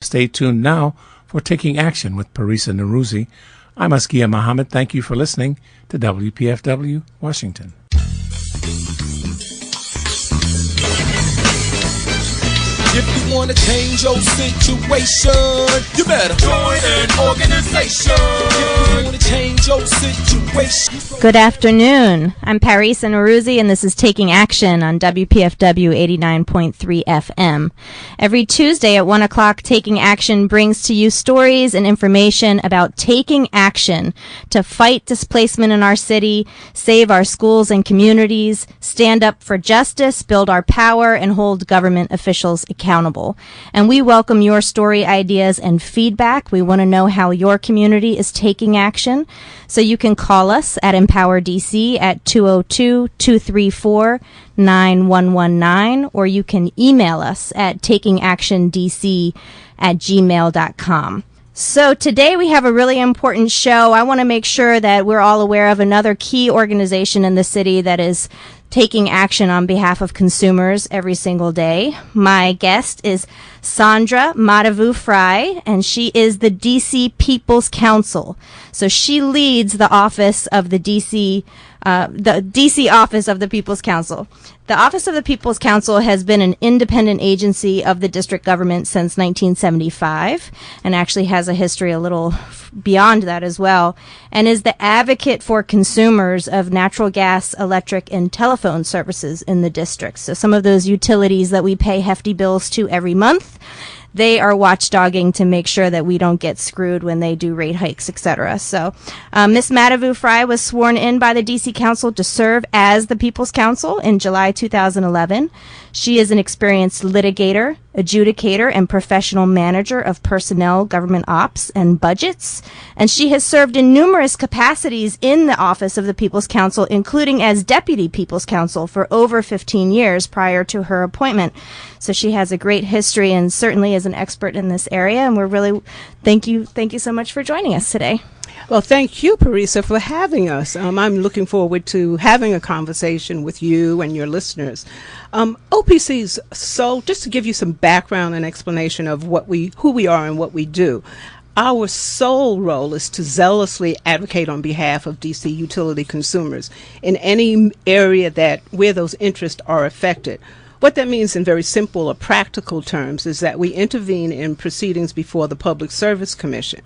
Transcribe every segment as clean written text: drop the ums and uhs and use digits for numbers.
Stay tuned now for Taking Action with Parisa Naruzi. I'm Askia Muhammad. Thank you for listening to WPFW Washington. If you want to change your situation, you better join an organization. If you want to change your situation. Good afternoon. I'm Parisa Naruzi, and this is Taking Action on WPFW 89.3 FM. Every Tuesday at 1 o'clock, Taking Action brings to you stories and information about taking action to fight displacement in our city, save our schools and communities, stand up for justice, build our power, and hold government officials accountable. And we welcome your story ideas and feedback. We want to know how your community is taking action. So you can call us at Empower DC at 202-234-9119, or you can email us at takingactiondc@gmail.com. So today we have a really important show. I want to make sure that we're all aware of another key organization in the city that is taking action on behalf of consumers every single day. My guest is Sandra Mattavous Frye, and she is the DC People's Counsel. So she leads the office of the DC office of the People's Counsel. The Office of the People's Counsel has been an independent agency of the district government since 1975, and actually has a history a little beyond that as well, and is the advocate for consumers of natural gas, electric, and telephone services in the district. So some of those utilities that we pay hefty bills to every month, they are watchdogging to make sure that we don't get screwed when they do rate hikes, etc. So Ms. Mattavous Frye was sworn in by the D.C. Council to serve as the People's Counsel in July 2011. She is an experienced litigator, adjudicator, and professional manager of personnel, government ops, and budgets. And she has served in numerous capacities in the Office of the People's Counsel, including as Deputy People's Counsel for over 15 years prior to her appointment. So she has a great history and certainly is an expert in this area. And we're really, thank you so much for joining us today. Well, thank you, Parisa, for having us. I'm looking forward to having a conversation with you and your listeners. OPC's, so just to give you some background and explanation of who we are and what we do, our sole role is to zealously advocate on behalf of DC utility consumers in any area where those interests are affected. What that means in very simple or practical terms is that we intervene in proceedings before the Public Service Commission.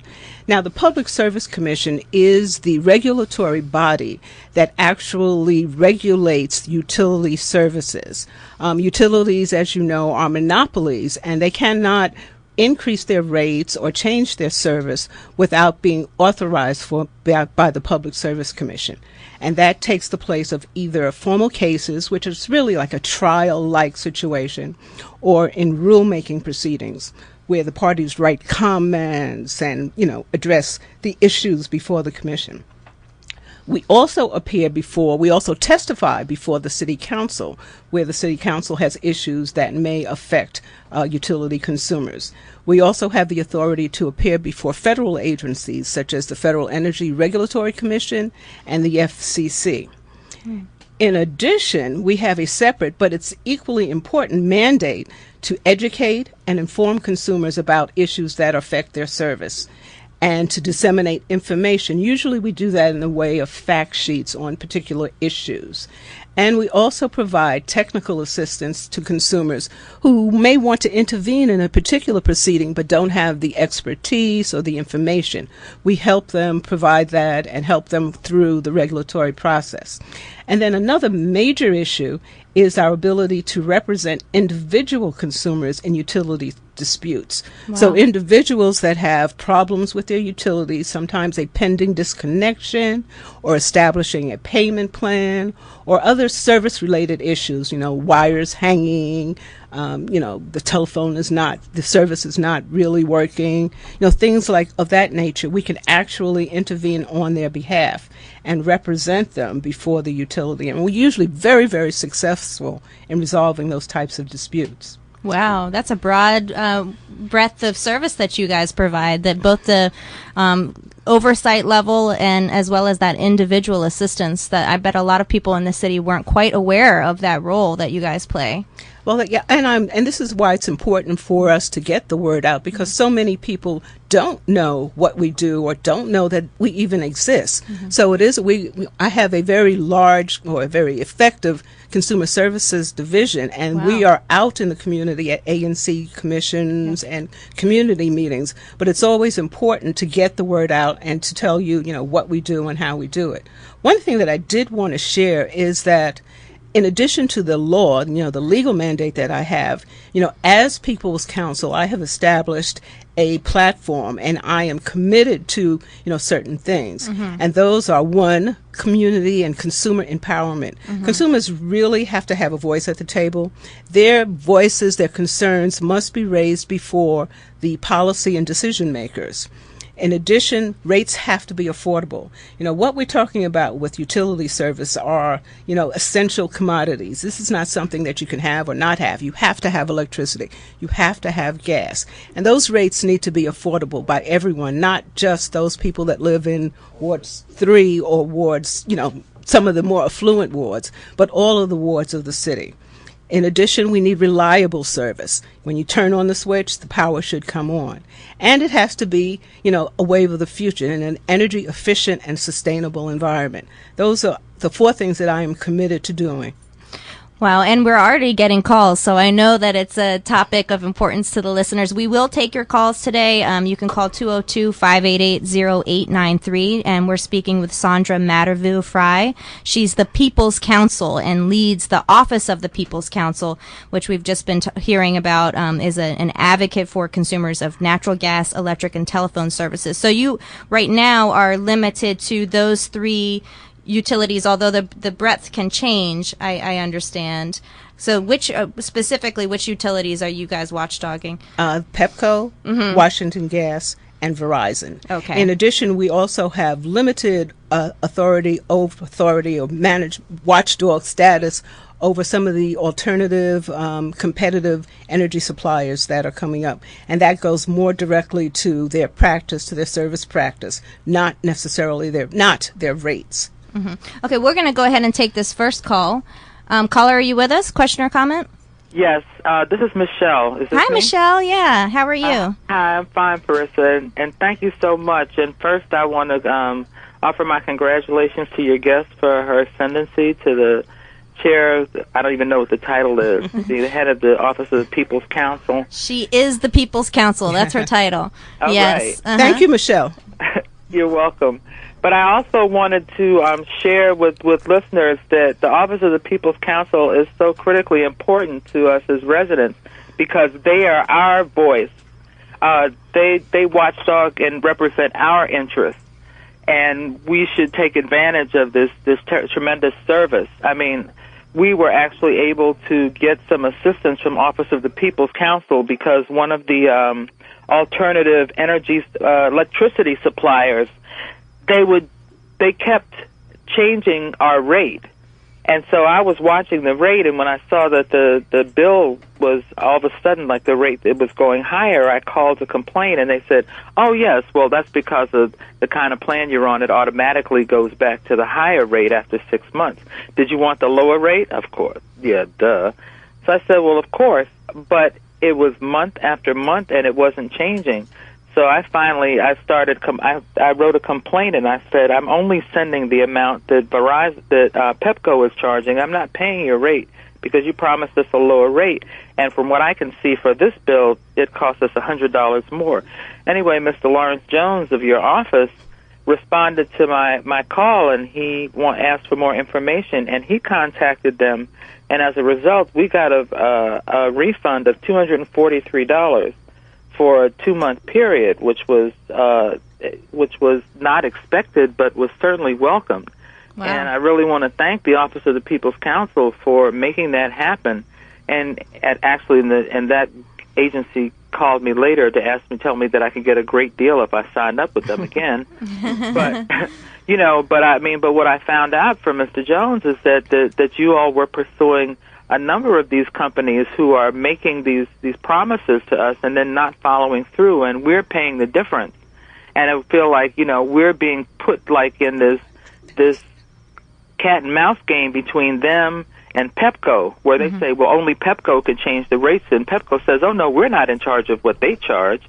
Now, the Public Service Commission is the regulatory body that actually regulates utility services. Utilities, as you know, are monopolies, and they cannot increase their rates or change their service without being authorized by the Public Service Commission. And that takes the place of either formal cases, which is really like a trial-like situation, or in rulemaking proceedings, where the parties write comments and, address the issues before the commission. We also testify before the City Council, where the City Council has issues that may affect utility consumers. We also have the authority to appear before federal agencies, such as the Federal Energy Regulatory Commission and the FCC. In addition, we have a separate, but it's equally important, mandate to educate and inform consumers about issues that affect their service, and to disseminate information. Usually we do that in the way of fact sheets on particular issues. And we also provide technical assistance to consumers who may want to intervene in a particular proceeding but don't have the expertise or the information. We help them provide that and help them through the regulatory process. And then another major issue is our ability to represent individual consumers in utility disputes. Wow. So individuals that have problems with their utilities, sometimes a pending disconnection or establishing a payment plan or other service-related issues, wires hanging, the service is not really working, things of that nature. We can actually intervene on their behalf and represent them before the utility. And we're usually very, very successful in resolving those types of disputes. Wow, that's a broad breadth of service that you guys provide, that both the oversight level and as well as that individual assistance that I bet a lot of people in the city weren't quite aware of that role that you guys play. Well, yeah, and this is why it's important for us to get the word out, because so many people don't know what we do or don't know that we even exist. So it is I have a very large or a very effective consumer services division, and we are out in the community at ANC commissions and community meetings. But it's always important to get the word out and to tell you, what we do and how we do it. One thing that I did want to share is that in addition to the law, the legal mandate that I have, as People's Counsel, I have established a platform, and I am committed to, certain things. And those are, one, community and consumer empowerment. Consumers really have to have a voice at the table. Their voices, their concerns must be raised before the policy and decision makers. In addition, rates have to be affordable. What we're talking about with utility service are, essential commodities. This is not something that you can have or not have. You have to have electricity. You have to have gas. And those rates need to be affordable by everyone, not just those people that live in wards 3 or wards, some of the more affluent wards, but all of the wards of the city. In addition, we need reliable service. When you turn on the switch, the power should come on. And it has to be, a wave of the future in an energy efficient and sustainable environment. Those are the 4 things that I am committed to doing. Wow, and we're already getting calls, so I know that it's a topic of importance to the listeners. We will take your calls today. You can call 202-588-0893, and we're speaking with Sandra Mattavous Frye. She's the People's Counsel and leads the Office of the People's Counsel, which we've just been hearing about, is an advocate for consumers of natural gas, electric, and telephone services. So you right now are limited to those 3 utilities, although the breadth can change, I understand. So specifically, which utilities are you guys watchdogging? Pepco, Washington Gas, and Verizon. Okay. In addition, we also have limited authority or manage watchdog status over some of the alternative competitive energy suppliers that are coming up. And that goes more directly to their practice, to their service practice, not necessarily their rates. Okay, we're going to go ahead and take this first call. Caller, are you with us? Question or comment? Yes, this is Michelle. Is this Hi, me? Michelle. Yeah, how are you? Hi, I'm fine, Parissa, and thank you so much. And first, I want to offer my congratulations to your guest for her ascendancy to the chair. I don't even know what the title is. The head of the Office of the People's Counsel. She is the People's Counsel. That's her title. All yes. right. Thank you, Michelle. You're welcome. But I also wanted to share with listeners that the Office of the People's Counsel is so critically important to us as residents because they are our voice. They watchdog and represent our interests, and we should take advantage of this tremendous service. I mean, we were actually able to get some assistance from Office of the People's Counsel because one of the alternative energy electricity suppliers, they kept changing our rate. And so I was watching the rate, and when I saw that the bill was all of a sudden like the rate, it was going higher, I called to complain, and they said, oh, yes, well, that's because of the kind of plan you're on. It automatically goes back to the higher rate after 6 months. Did you want the lower rate? Of course. Yeah, duh. So I said, well, of course, but it was month after month, and it wasn't changing. So I wrote a complaint, and I said, I'm only sending the amount that Pepco is charging. I'm not paying your rate because you promised us a lower rate. And from what I can see for this bill, it cost us $100 more. Anyway, Mr. Lawrence Jones of your office responded to my call, and he asked for more information, and he contacted them. And as a result, we got a refund of $243. For a 2-month period, which was not expected, but was certainly welcomed. Wow. And I really want to thank the Office of the People's Counsel for making that happen. And that agency called me later to tell me that I could get a great deal if I signed up with them again. But but what I found out from Mr. Jones is that you all were pursuing a number of these companies who are making these promises to us and then not following through, and we're paying the difference. and I feel like, we're being put like in this cat and mouse game between them and Pepco, where they say, well, only Pepco can change the rates, and Pepco says, oh, no, we're not in charge of what they charge,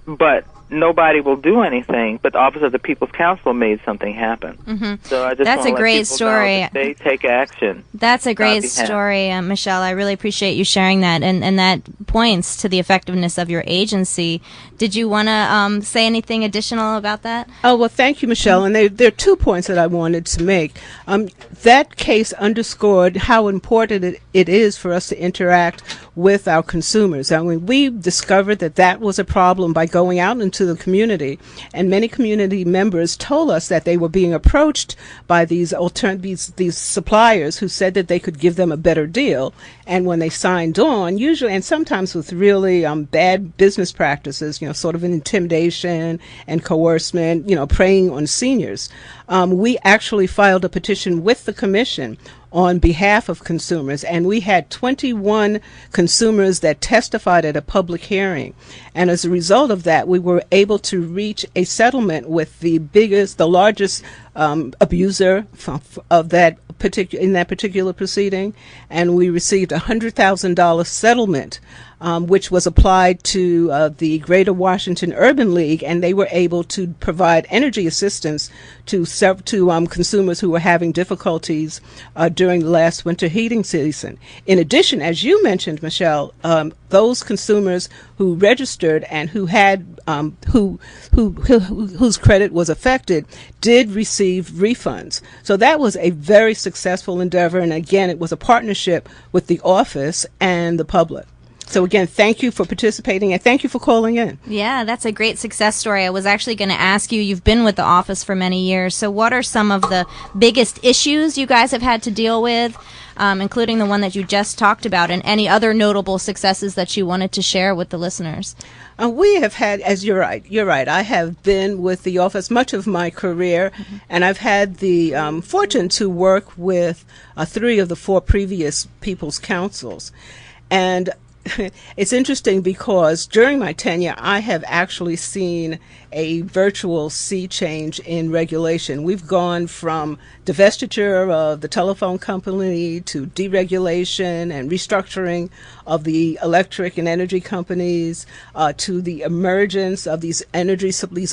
but nobody will do anything. But the Office of the People's Counsel made something happen. So I just That's want a to let great people story. know that they take action. That's a great story, Michelle. I really appreciate you sharing that, and that points to the effectiveness of your agency. Did you want to say anything additional about that? Oh, well, thank you, Michelle. And there are 2 points that I wanted to make. That case underscored how important it is for us to interact with our consumers. I mean, we discovered that was a problem by going out into the community, and many community members told us that they were being approached by these suppliers who said that they could give them a better deal. And when they signed on, usually, and sometimes with really bad business practices, sort of an intimidation and coercement, preying on seniors, we actually filed a petition with the commission on behalf of consumers, and we had 21 consumers that testified at a public hearing. And as a result of that, we were able to reach a settlement with the largest abuser of that particular proceeding, and we received a $100,000 settlement, which was applied to the Greater Washington Urban League, and they were able to provide energy assistance to consumers who were having difficulties during the last winter heating season. In addition, as you mentioned, Michelle, those consumers who registered and who had whose credit was affected did receive refunds. So that was a very successful endeavor, and again, it was a partnership with the office and the public. So again, thank you for participating, and thank you for calling in. Yeah, that's a great success story. I was actually going to ask you, you've been with the office for many years, so what are some of the biggest issues you guys have had to deal with, including the one that you just talked about, and any other notable successes that you wanted to share with the listeners? We have had, as you're right, I have been with the office much of my career, and I've had the fortune to work with 3 of the 4 previous People's Counsels. And it's interesting because during my tenure, I have actually seen a virtual sea change in regulation. We've gone from divestiture of the telephone company to deregulation and restructuring of the electric and energy companies, to the emergence of these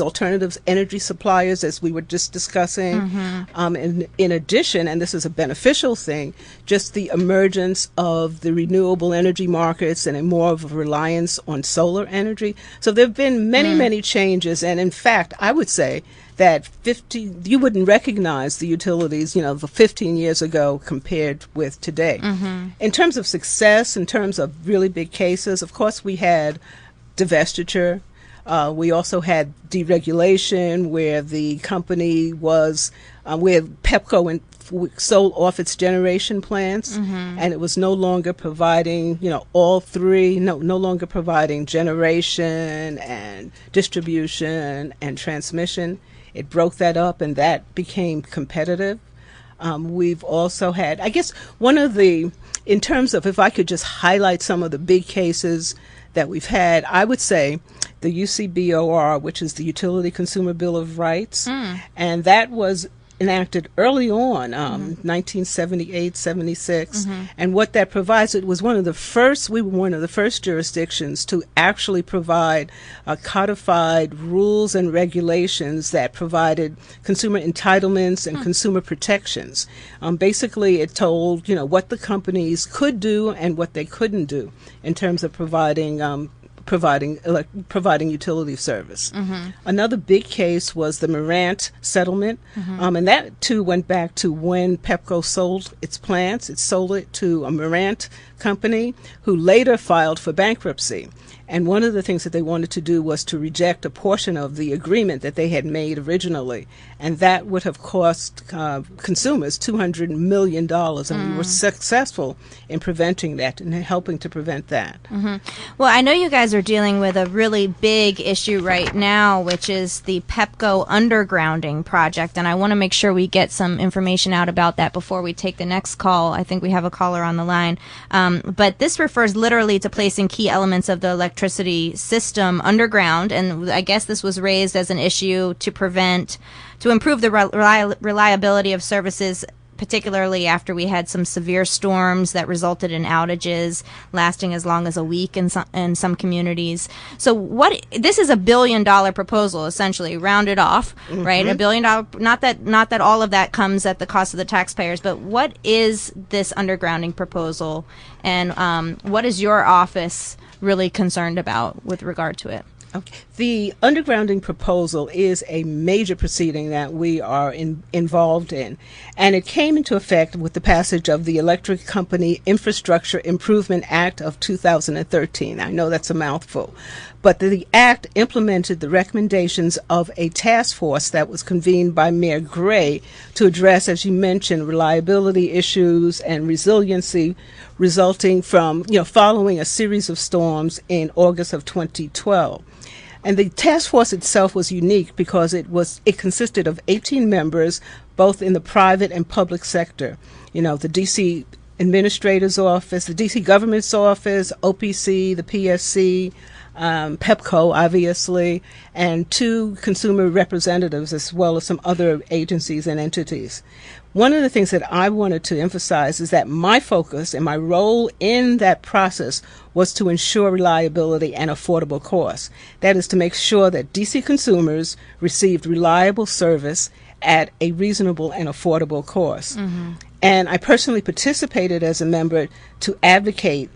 alternative energy suppliers, as we were just discussing. And in addition, and this is a beneficial thing, just the emergence of the renewable energy markets and a more of a reliance on solar energy. So there have been many changes, and in fact, I would say that you wouldn't recognize the utilities, the 15 years ago compared with today. In terms of success, in terms of really big cases, of course, we had divestiture. We also had deregulation, where the company was, where Pepco sold off its generation plants, and it was no longer providing, all 3, no longer providing generation and distribution and transmission. It broke that up, and that became competitive. We've also had, I guess, in terms of, if I could just highlight some of the big cases that we've had, I would say the UCBOR, which is the Utility Consumer Bill of Rights, and that was enacted early on, 1978, 76, and what that provides, we were one of the first jurisdictions to actually provide codified rules and regulations that provided consumer entitlements and consumer protections. Basically, it told, what the companies could do and what they couldn't do in terms of providing utility service. Another big case was the Morant settlement, and that too went back to when Pepco sold its plants. It sold it to a Morant company who later filed for bankruptcy. And one of the things that they wanted to do was to reject a portion of the agreement that they had made originally. And that would have cost consumers $200 million. And we were successful in preventing that and helping to prevent that. Well, I know you guys are dealing with a really big issue right now, which is the Pepco undergrounding project. And I want to make sure we get some information out about that before we take the next call. I think we have a caller on the line. But this refers literally to placing key elements of the electricity electricity system underground, and I guess this was raised as an issue to improve the reliability of services, particularly after we had some severe storms that resulted in outages lasting as long as a week in some communities. So this is $1 billion proposal, essentially, rounded off, right? $1 billion, not that all of that comes at the cost of the taxpayers, but what is this undergrounding proposal, and what is your office really concerned about with regard to it? Okay. The undergrounding proposal is a major proceeding that we are involved in, and it came into effect with the passage of the Electric Company Infrastructure Improvement Act of 2013. I know that's a mouthful, but the act implemented the recommendations of a task force that was convened by Mayor Gray to address, as you mentioned, reliability issues and resiliency resulting from, following a series of storms in August of 2012. And the task force itself was unique because it consisted of 18 members, both in the private and public sector. The D.C. Administrator's Office, the D.C. Government's Office, OPC, the PSC, PEPCO, obviously, and 2 consumer representatives, as well as some other agencies and entities. One of the things that I wanted to emphasize is that my focus and my role in that process was to ensure reliability and affordable costs. That is to make sure that DC consumers received reliable service at a reasonable and affordable cost. And I personally participated as a member to advocate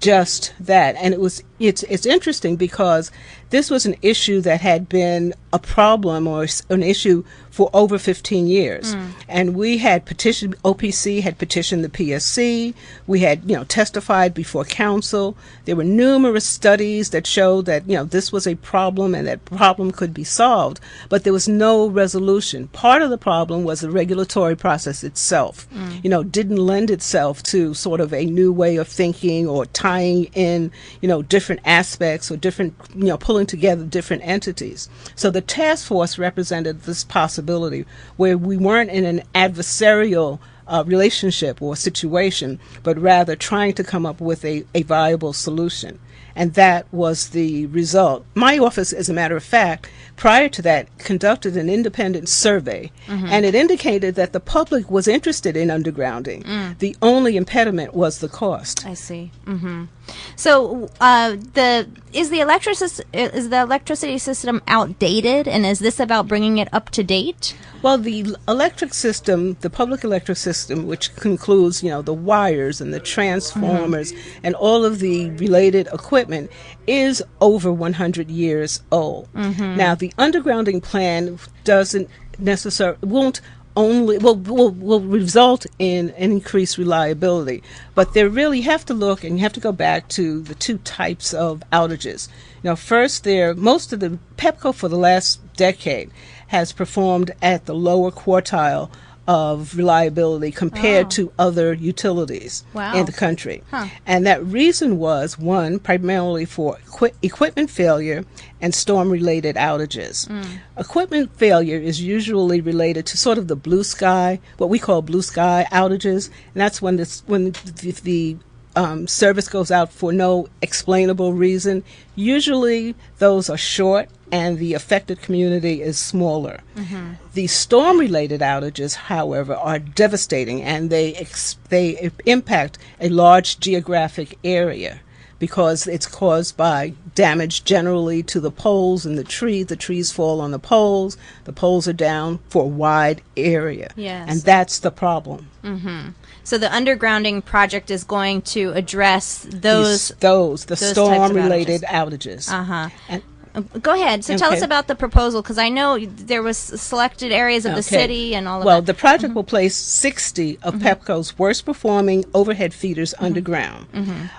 just that. And it's interesting because this was an issue that had been a problem or an issue for over 15 years. And we had petitioned, OPC had petitioned the PSC. We had, testified before Counsel. There were numerous studies that showed that, this was a problem and that problem could be solved, but there was no resolution. Part of the problem was the regulatory process itself, didn't lend itself to sort of a new way of thinking or tying in, different aspects or different, pulling together different entities. So the task force represented this possibility where we weren't in an adversarial relationship or situation, but rather trying to come up with a viable solution. And that was the result. My office, as a matter of fact, prior to that, conducted an independent survey, and it indicated that the public was interested in undergrounding. The only impediment was the cost. I see. So, is the electricity system outdated, and is this about bringing it up to date? Well, the electric system, the public electric system, which includes, the wires and the transformers and all of the related equipment, is over 100 years old. Now, the undergrounding plan will result in an increased reliability. But there really have to look, and you have to go back to the 2 types of outages. First, most of the PEPCO for the last decade has performed at the lower quartile of reliability compared to other utilities in the country. And that reason was, one, primarily for equipment failure and storm-related outages. Equipment failure is usually related to sort of the blue sky, what we call blue sky outages, and that's when the service goes out for no explainable reason. Usually those are short and the affected community is smaller. The storm-related outages, however, are devastating, and they impact a large geographic area because it's caused by damage generally to the poles and the trees. The trees fall on the poles are down for a wide area. Yes. And that's the problem. So the undergrounding project is going to address the storm-related outages. And go ahead. So tell us about the proposal, because I know there was selected areas of the city and all of that. Well, the project will place 60 of PEPCO's worst-performing overhead feeders underground.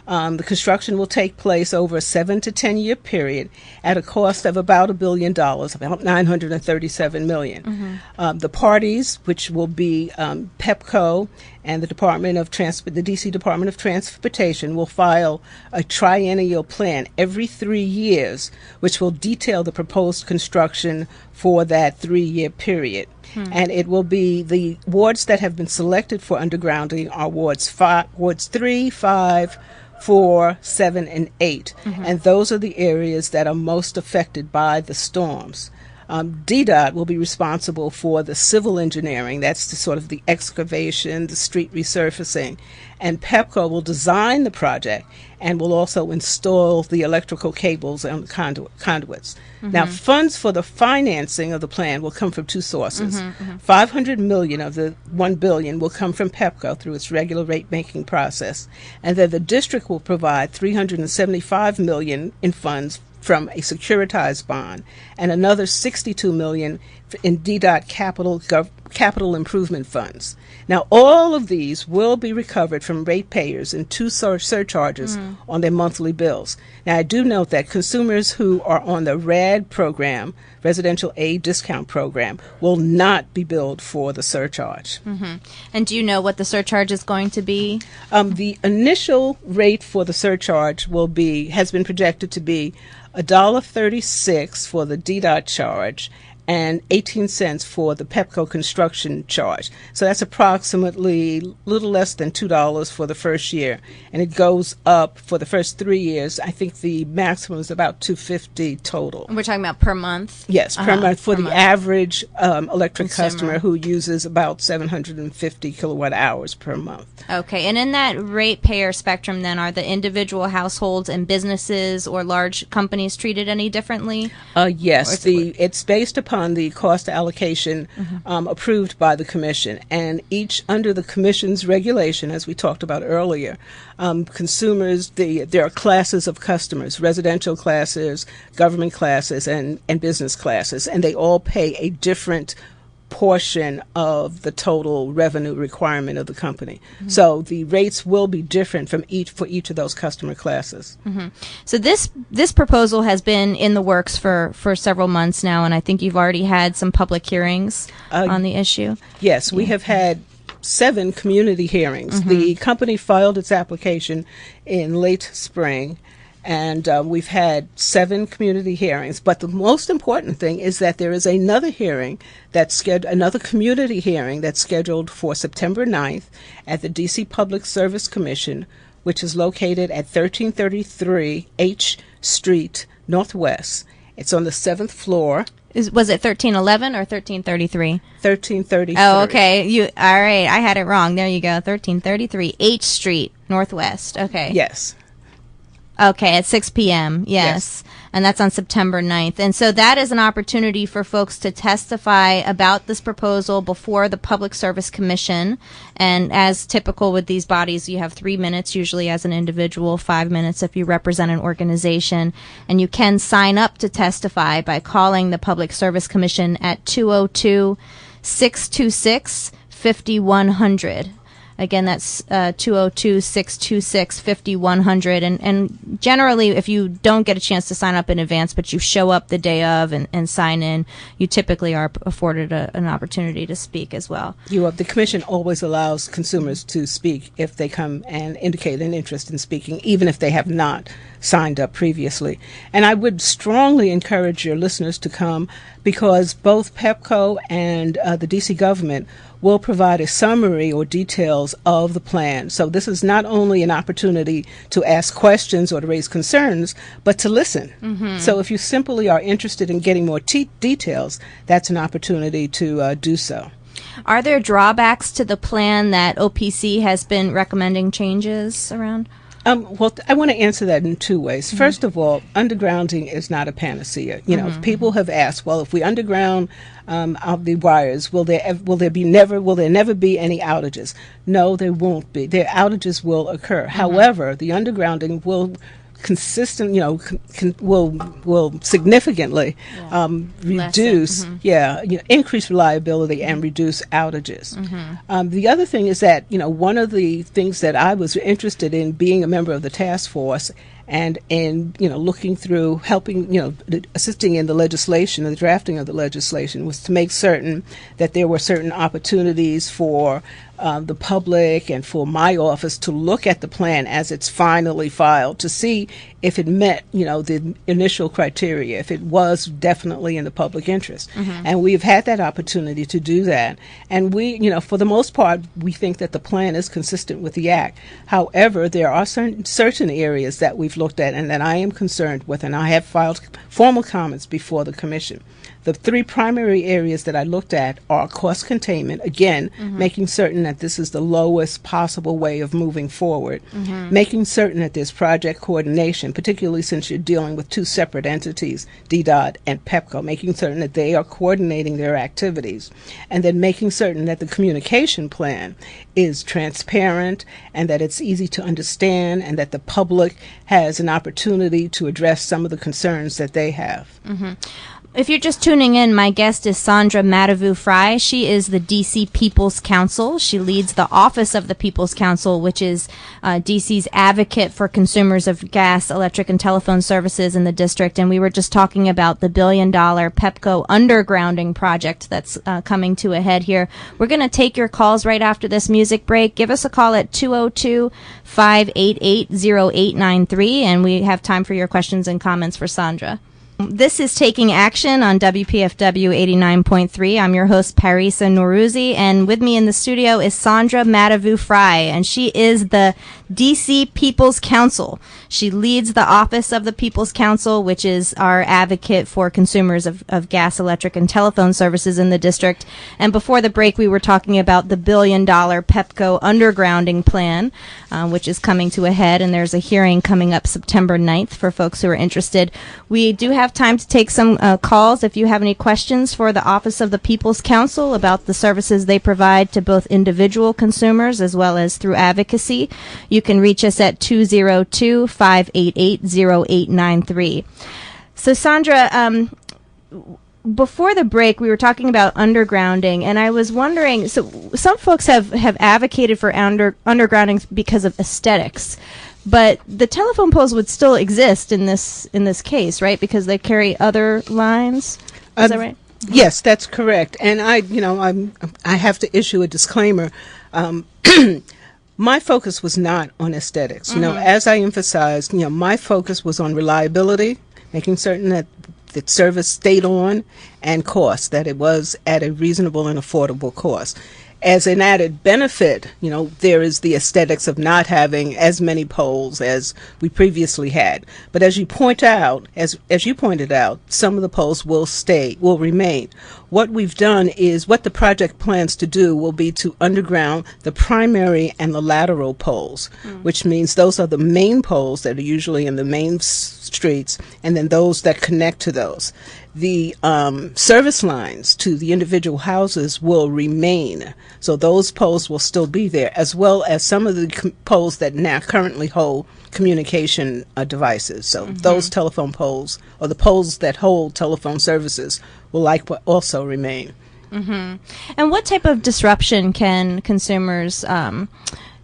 The construction will take place over a 7 to 10 year period at a cost of about $1 billion, about $937 million. The parties, which will be PEPCO and the DC Department of Transportation, will file a triennial plan every 3 years, which will detail the proposed construction for that 3-year period. And it will be the wards that have been selected for undergrounding are wards 3, 5, 4, 7, and 8. And those are the areas that are most affected by the storms. DDOT will be responsible for the civil engineering, that's the sort of the excavation, the street resurfacing, and PEPCO will design the project and will also install the electrical cables and conduits. Now, funds for the financing of the plan will come from two sources. $500 million of the $1 billion will come from PEPCO through its regular rate-making process, and then the district will provide $375 million in funds from a securitized bond, and another $62 million in DDOT capital improvement funds. Now, all of these will be recovered from ratepayers in two surcharges on their monthly bills. Now, I do note that consumers who are on the RAD program, Residential Aid Discount Program, will not be billed for the surcharge. And do you know what the surcharge is going to be? The initial rate for the surcharge has been projected to be $1.36 for the DDOT charge and 18 cents for the PEPCO construction charge. So that's approximately a little less than $2 for the first year. And it goes up for the first 3 years. I think the maximum is about $250 total. We're talking about per month? Yes, per month for the average electric customer who uses about 750 kilowatt hours per month. Okay, and in that ratepayer spectrum then, are the individual households and businesses or large companies treated any differently? Yes, it's based upon the cost allocation approved by the Commission, and each under the Commission's regulation, as we talked about earlier, consumers, there are classes of customers, residential classes, government classes, and business classes, and they all pay a different portion of the total revenue requirement of the company. So the rates will be different for each of those customer classes. So this proposal has been in the works for several months now, and I think you've already had some public hearings on the issue. Yes, we have had 7 community hearings. The company filed its application in late spring, and we've had 7 community hearings. But the most important thing is that there is another hearing another community hearing that's scheduled for September 9th at the D.C. Public Service Commission, which is located at 1333 H Street Northwest. It's on the 7th floor. Was it 1311 or 1333? 1333. Oh, okay. All right. I had it wrong. There you go. 1333 H Street Northwest. Okay. Yes. Okay, at 6 p.m., yes. And that's on September 9th. And so that is an opportunity for folks to testify about this proposal before the Public Service Commission. And as typical with these bodies, you have 3 minutes, usually as an individual, 5 minutes if you represent an organization. And you can sign up to testify by calling the Public Service Commission at 202-626-5100. Again, that's 202-626-5100. And generally, if you don't get a chance to sign up in advance, but you show up the day of and sign in, you typically are afforded an opportunity to speak as well. The Commission always allows consumers to speak if they come and indicate an interest in speaking, even if they have not signed up previously. And I would strongly encourage your listeners to come, because both PEPCO and the D.C. government will provide a summary or details of the plan. So this is not only an opportunity to ask questions or to raise concerns, but to listen. So if you simply are interested in getting more details, that's an opportunity to do so. Are there drawbacks to the plan that OPC has been recommending changes around? Well, I want to answer that in 2 ways. First of all, undergrounding is not a panacea. People have asked, well, if we underground the wires, will there never be any outages? No, there won't be. Their outages will occur. However, the undergrounding will will significantly reduce, increase reliability and reduce outages. The other thing is that, one of the things that I was interested in being a member of the task force and in, looking through, helping, assisting in the legislation, the drafting of the legislation, was to make certain that there were certain opportunities for the public and for my office to look at the plan as it's finally filed to see if it met, the initial criteria, if it was definitely in the public interest. And we've had that opportunity to do that. And we, for the most part, we think that the plan is consistent with the Act. However, there are certain areas that we've looked at and that I am concerned with, and I have filed formal comments before the Commission. The three primary areas that I looked at are cost containment, again, making certain that this is the lowest possible way of moving forward, making certain that there's project coordination, particularly since you're dealing with two separate entities, DDOT and PEPCO, making certain that they are coordinating their activities, and then making certain that the communication plan is transparent and that it's easy to understand and that the public has an opportunity to address some of the concerns that they have. If you're just tuning in, my guest is Sandra Mattavous Frye. She is the D.C. People's Counsel. She leads the Office of the People's Counsel, which is D.C.'s advocate for consumers of gas, electric, and telephone services in the district. And we were just talking about the $1 billion PEPCO undergrounding project that's coming to a head here. We're going to take your calls right after this music break. Give us a call at 202-588-0893, and we have time for your questions and comments for Sandra. This is Taking Action on WPFW 89.3. I'm your host, Parisa Norouzi, and with me in the studio is Sandra Mattavous Frye, and she is the D.C. People's Counsel. She leads the Office of the People's Counsel, which is our advocate for consumers of gas, electric, and telephone services in the district. And before the break, we were talking about the $1 billion PEPCO undergrounding plan, which is coming to a head, and there's a hearing coming up September 9th for folks who are interested. We do have time to take some calls if you have any questions for the Office of the People's Counsel about the services they provide to both individual consumers as well as through advocacy. You can reach us at 202-588-0893. So Sandra, before the break, we were talking about undergrounding, and I was wondering, so some folks have advocated for undergrounding because of aesthetics. But the telephone poles would still exist in this case, right? Because they carry other lines. Is that right? Yes, that's correct. And I have to issue a disclaimer. My focus was not on aesthetics. As I emphasized, my focus was on reliability, making certain that the service stayed on, and cost, that it was at a reasonable and affordable cost. As an added benefit, there is the aesthetics of not having as many poles as we previously had. But as you pointed out, some of the poles will remain. What we've done is, what the project plans to do will be to underground the primary and the lateral poles, which means those are the main poles that are usually in the main streets, and then those that connect to those. The service lines to the individual houses will remain, so those poles will still be there, as well as some of the poles that now currently hold communication devices. So those telephone poles, or the poles that hold telephone services, will also remain. And what type of disruption can consumers,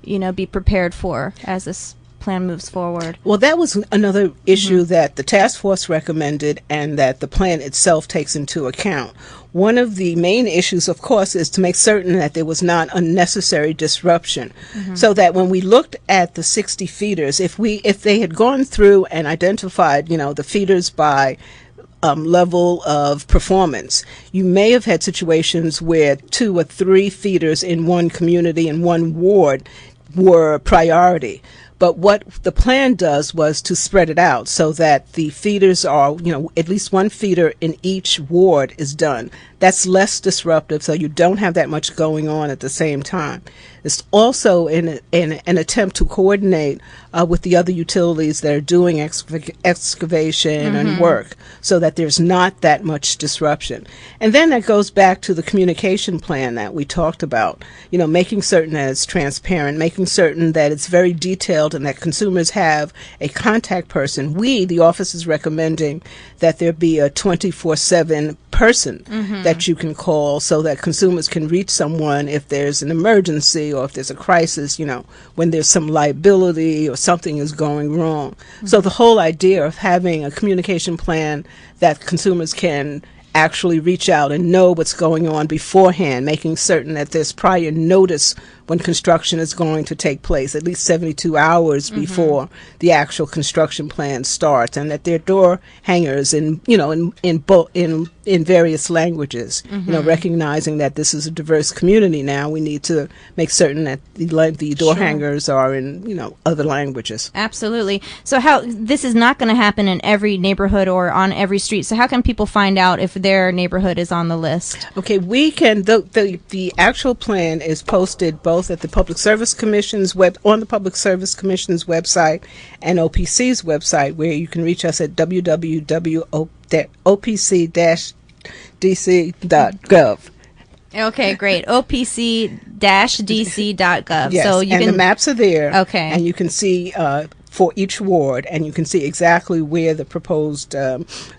be prepared for as this plan moves forward? Well, that was another issue that the task force recommended and that the plan itself takes into account. One of the main issues, of course, is to make certain that there was not unnecessary disruption, so that when we looked at the 60 feeders, if they had gone through and identified, the feeders by level of performance, you may have had situations where 2 or 3 feeders in one community in one ward were priority. But what the plan does was to spread it out so that the feeders are, at least one feeder in each ward is done. That's less disruptive, so you don't have that much going on at the same time. It's also an attempt to coordinate with the other utilities that are doing excavation and work, so that there's not that much disruption. And then that goes back to the communication plan that we talked about, making certain that it's transparent, making certain that it's very detailed and that consumers have a contact person. The office is recommending that there be a 24/7 person that you can call, so that consumers can reach someone if there's an emergency or if there's a crisis, when there's some liability or something is going wrong. So the whole idea of having a communication plan that consumers can actually reach out and know what's going on beforehand, making certain that there's prior notice when construction is going to take place, at least 72 hours before the actual construction plan starts, and that there are door hangers in various languages. Recognizing that this is a diverse community now, we need to make certain that the door hangers are in other languages. Absolutely. So how this is not going to happen in every neighborhood or on every street. So how can people find out if their neighborhood is on the list? Okay, we can. The actual plan is posted both at the Public Service Commission's on the Public Service Commission's website and OPC's website, where you can reach us at www.opc-dc.gov. Okay, great. opc-dc.gov. Yes, so the maps are there. Okay. And you can see for each ward, and you can see exactly where the proposed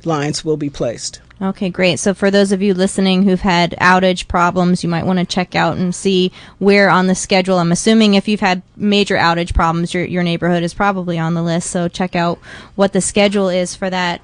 lines will be placed. Okay, great. So for those of you listening who've had outage problems, you might want to check out and see where on the schedule. I'm assuming if you've had major outage problems, your neighborhood is probably on the list. So check out what the schedule is for that.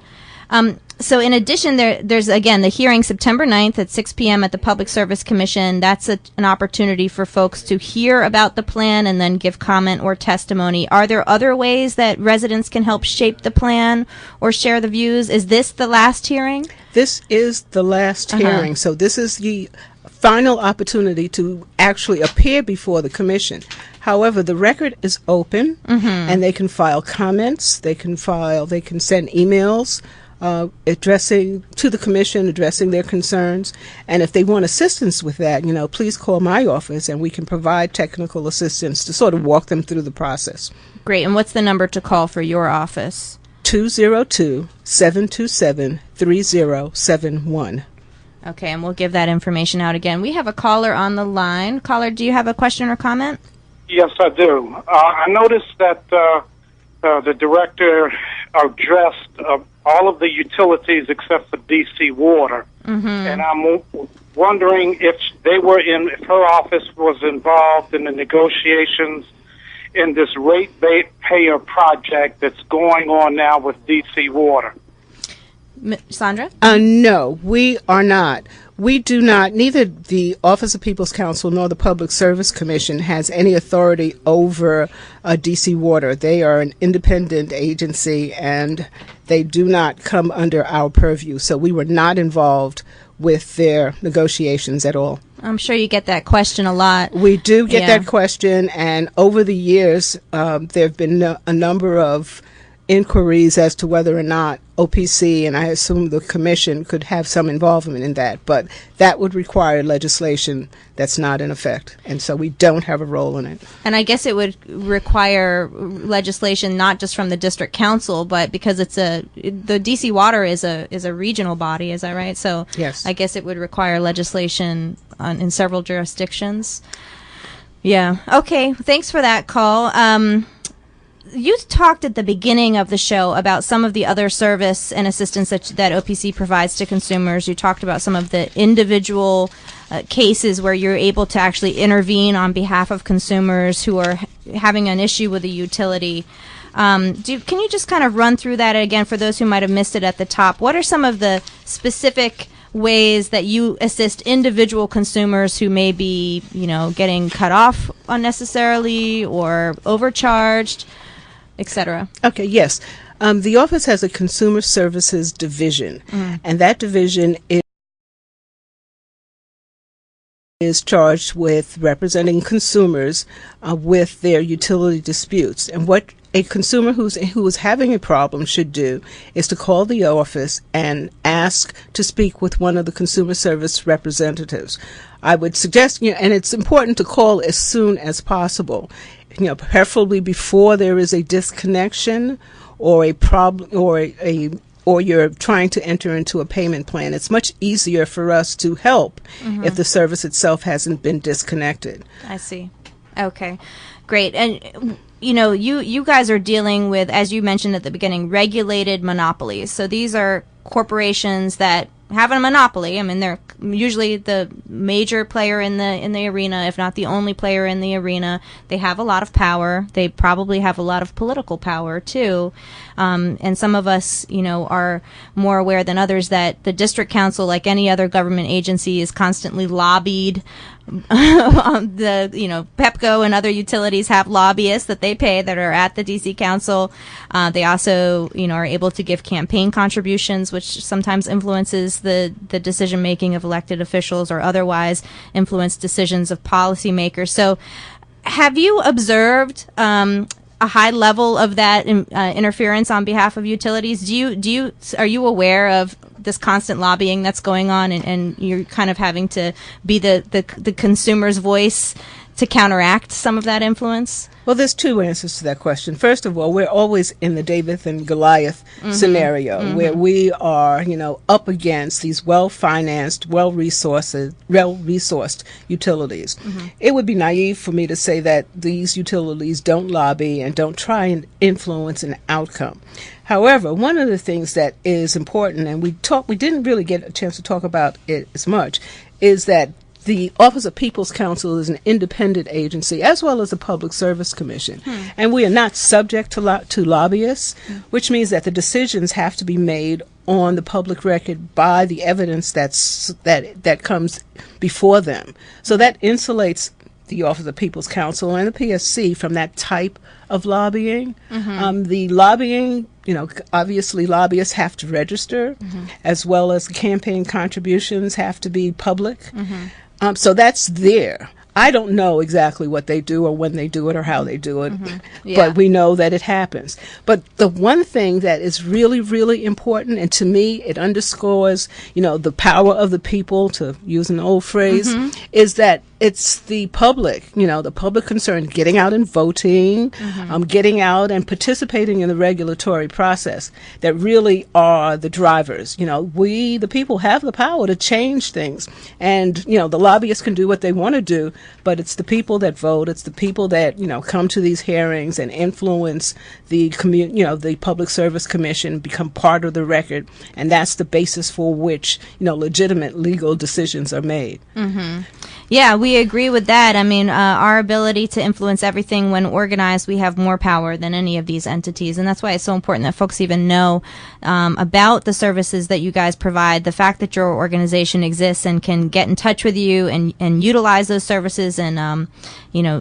So in addition, there's, again, the hearing September 9th at 6 p.m. at the Public Service Commission. That's an opportunity for folks to hear about the plan and then give comment or testimony. Are there other ways that residents can help shape the plan or share the views? Is this the last hearing? This is the last hearing. So this is the final opportunity to actually appear before the commission. However, the record is open, and they can file comments. They can send emails addressing to the commission, addressing their concerns. And if they want assistance with that, please call my office, and we can provide technical assistance to sort of walk them through the process. Great. And what's the number to call for your office? 202-727-3071. Okay, and we'll give that information out again. We have a caller on the line. Caller, do you have a question or comment? Yes, I do. I noticed that the director addressed all of the utilities except for DC Water, and I'm wondering if her office was involved in the negotiations in this payer project that's going on now with DC Water. Sandra? No, we are not. We do not, neither the Office of People's Counsel nor the Public Service Commission has any authority over DC Water. They are an independent agency, and they do not come under our purview. So we were not involved with their negotiations at all. I'm sure you get that question a lot. We do get that question, and over the years, there have been a number of inquiries as to whether or not OPC, and I assume the commission, could have some involvement in that, but that would require legislation that's not in effect, and so we don't have a role in it. And I guess it would require legislation not just from the district council, but because the DC Water is a regional body, is that right? So yes. I guess it would require legislation in several jurisdictions. Yeah. Okay. Thanks for that call. You talked at the beginning of the show about some of the other service and assistance that OPC provides to consumers. You talked about some of the individual cases where you're able to actually intervene on behalf of consumers who are having an issue with a utility. Can you just kind of run through that again for those who might have missed it at the top? What are some of the specific ways that you assist individual consumers who may be, getting cut off unnecessarily or overcharged, etc.? Okay, yes. The office has a consumer services division, and that division is charged with representing consumers with their utility disputes. And what a consumer who is having a problem should do is to call the office and ask to speak with one of the consumer service representatives. I would suggest, and it's important to call as soon as possible, preferably before there is a disconnection or a problem or you're trying to enter into a payment plan. It's much easier for us to help if the service itself hasn't been disconnected. I see. Okay, great. And you guys are dealing with, as you mentioned at the beginning, regulated monopolies. So these are corporations that have a monopoly. I mean, they're usually the major player in the arena, if not the only player in the arena. They have a lot of power. They probably have a lot of political power too. And some of us, are more aware than others that the district council, like any other government agency, is constantly lobbied. PEPCO and other utilities have lobbyists that they pay that are at the DC Council. They also, are able to give campaign contributions, which sometimes influences the decision making of elected officials or otherwise influence decisions of policymakers. So, have you observed a high level of that interference on behalf of utilities? Are you aware of this constant lobbying that's going on, and you're kind of having to be the consumer's voice to counteract some of that influence? Well, there's two answers to that question. First of all, we're always in the David and Goliath scenario where we are, up against these well-financed, well-resourced utilities. It would be naive for me to say that these utilities don't lobby and don't try and influence an outcome. However, one of the things that is important, and we didn't really get a chance to talk about it as much, is that the Office of People's Counsel is an independent agency, as well as the Public Service Commission. And we are not subject to lobbyists, which means that the decisions have to be made on the public record by the evidence that comes before them. So that insulates the Office of People's Counsel and the PSC from that type of lobbying. The lobbying, obviously lobbyists have to register, as well as campaign contributions have to be public. So that's there. I don't know exactly what they do or when they do it or how they do it, but we know that it happens. But the one thing that is really, really important, and to me it underscores, the power of the people, to use an old phrase, is that it's the public, the public concern, getting out and voting, getting out and participating in the regulatory process that really are the drivers. We, the people, have the power to change things. And, the lobbyists can do what they want to do, but it's the people that vote. It's the people that, come to these hearings and influence the the Public Service Commission, become part of the record. And that's the basis for which, legitimate legal decisions are made. Yeah, we agree with that. I mean, our ability to influence everything when organized, we have more power than any of these entities. And that's why it's so important that folks even know about the services that you guys provide, the fact that your organization exists and can get in touch with you and utilize those services and,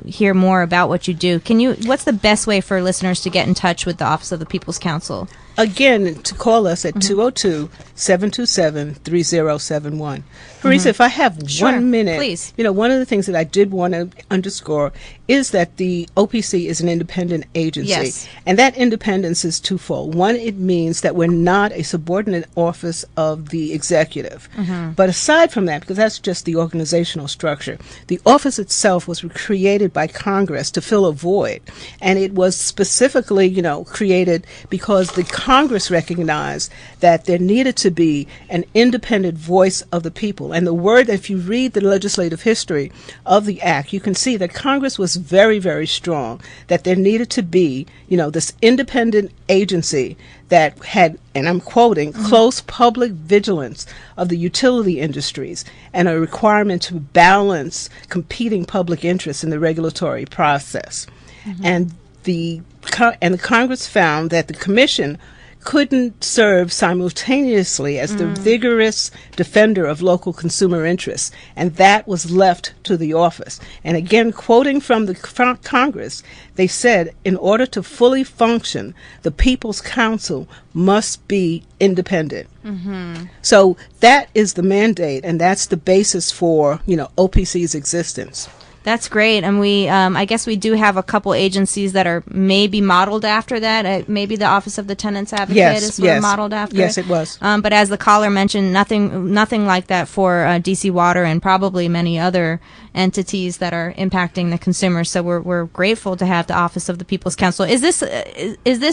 hear more about what you do. What's the best way for listeners to get in touch with the Office of the People's Counsel? Again, to call us at 202-727-3071. Parisa, if I have 1 minute, please. One of the things that I did want to underscore is that the OPC is an independent agency. Yes. And that independence is twofold. One, it means that we're not a subordinate office of the executive. But aside from that, because that's just the organizational structure, the office itself was created by Congress to fill a void. And it was specifically, created because the Congress recognized that there needed to be an independent voice of the people. And the word, if you read the legislative history of the act, you can see that Congress was very, very strong, that there needed to be, this independent agency that had, and I'm quoting, close public vigilance of the utility industries and a requirement to balance competing public interests in the regulatory process. And the Congress found that the Commission couldn't serve simultaneously as the vigorous defender of local consumer interests, and that was left to the office. And again, quoting from the Congress, they said, in order to fully function, the People's Counsel must be independent. So that is the mandate, and that's the basis for, OPC's existence. That's great, and I guess we do have a couple agencies that are maybe modeled after that. Maybe the Office of the Tenants Advocate is sort of modeled after. Yes, it was. But as the caller mentioned, nothing like that for DC Water and probably many other entities that are impacting the consumers. So we're grateful to have the Office of the People's Counsel. Is this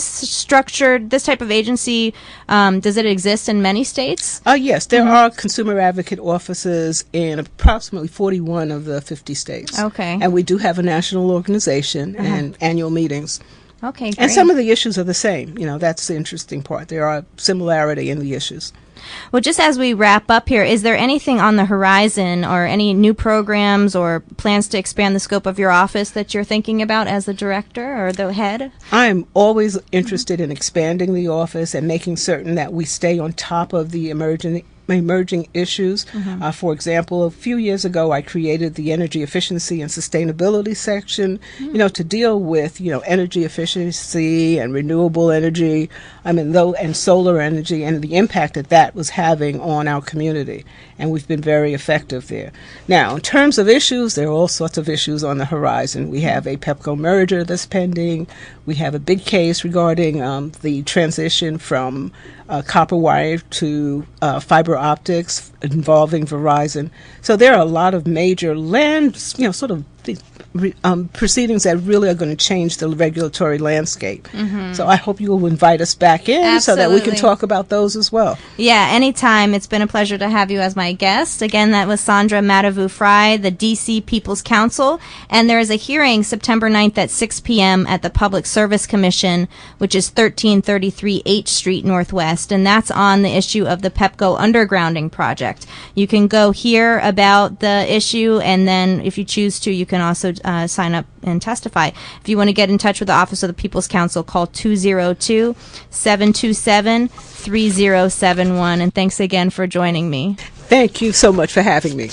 structured? This type of agency, does it exist in many states? Yes, there are consumer advocate offices in approximately 41 of the 50 states. Okay. And we do have a national organization and annual meetings. Okay, great. And some of the issues are the same. That's the interesting part. There are similarity in the issues. Well, just as we wrap up here, is there anything on the horizon or any new programs or plans to expand the scope of your office that you're thinking about as the director or the head? I'm always interested in expanding the office and making certain that we stay on top of the emerging issues. For example, a few years ago, I created the energy efficiency and sustainability section, to deal with, energy efficiency and renewable energy, and solar energy and the impact that was having on our community. And we've been very effective there. Now, in terms of issues, there are all sorts of issues on the horizon. We have a PEPCO merger that's pending. We have a big case regarding the transition from copper wire to fiber optics involving Verizon. So there are a lot of major land, proceedings that really are going to change the regulatory landscape. So I hope you will invite us back in so that we can talk about those as well. Yeah, anytime. It's been a pleasure to have you as my guest. Again, that was Sandra Mattavous Frye, the D.C. People's Counsel. And there is a hearing September 9th at 6 p.m. at the Public Service Commission, which is 1333 H Street Northwest. And that's on the issue of the PEPCO undergrounding project. You can go hear about the issue, and then if you choose to, you can also sign up and testify. If you want to get in touch with the Office of the People's Counsel, call 202-727-3071. And thanks again for joining me. Thank you so much for having me.